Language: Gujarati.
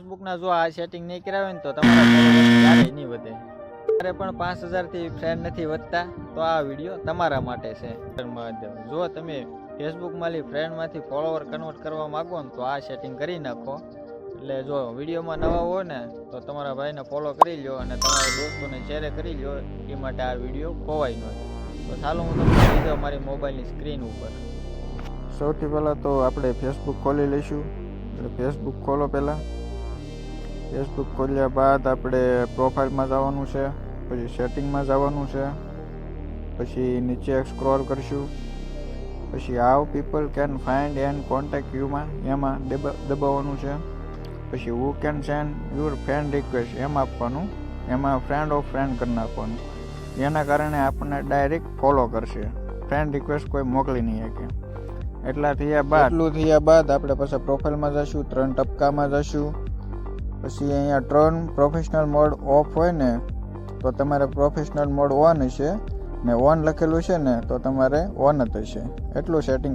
ફેસબુકના જો આ સેટિંગ નહીં કરાવે ને તો તમારા ફોલોવર્સ ક્યારેય નહીં વધે. તમારે પણ 5000 થી ફ્રેન્ડ નથી વધતા તો આ વિડીયો તમારા માટે છે. જો તમે ફેસબુકમાંથી ફ્રેન્ડમાંથી ફોલોવર કન્વર્ટ કરવા માંગો ને તો આ સેટિંગ કરી નાખો. એટલે જો વિડીયોમાં નવા હોય ને તો તમારા ભાઈને ફોલો કરી લો અને તમારા દોસ્તોને શેર કરી લો. એ માટે આ વિડીયો ખોવાય ન. તો ચાલો હું તમને કહી દઉં મારી મોબાઈલની સ્ક્રીન ઉપર. સૌથી પહેલાં તો આપણે ફેસબુક ખોલી લઈશું. એટલે ફેસબુક ખોલો. પહેલાં ફેસબુક ખોલ્યા બાદ આપણે પ્રોફાઇલમાં જવાનું છે, પછી સેટિંગમાં જવાનું છે, પછી નીચે સ્ક્રોલ કરશું, પછી how people can find and contact યુમાં એમાં દબાવવાનું છે, પછી who can send your friend request એમ આપવાનું, એમાં ફ્રેન્ડ ઓફ ફ્રેન્ડ કરી નાખવાનું. એના કારણે આપણને ડાયરેક્ટ ફોલો કરશે, ફ્રેન્ડ રિક્વેસ્ટ કોઈ મોકલી નહીં શકે. એટલું થયા બાદ આપણે પછી પ્રોફાઇલમાં જશું, 3 ટપકામાં જશું, પછી અહીંયા ટર્ન પ્રોફેશનલ મોડ ઓફ હોય ને તો તમારે પ્રોફેશનલ મોડ ઓન હશે ને ઓન લખેલું છે ને તો તમારે ઓન જ હશે. એટલું સેટિંગ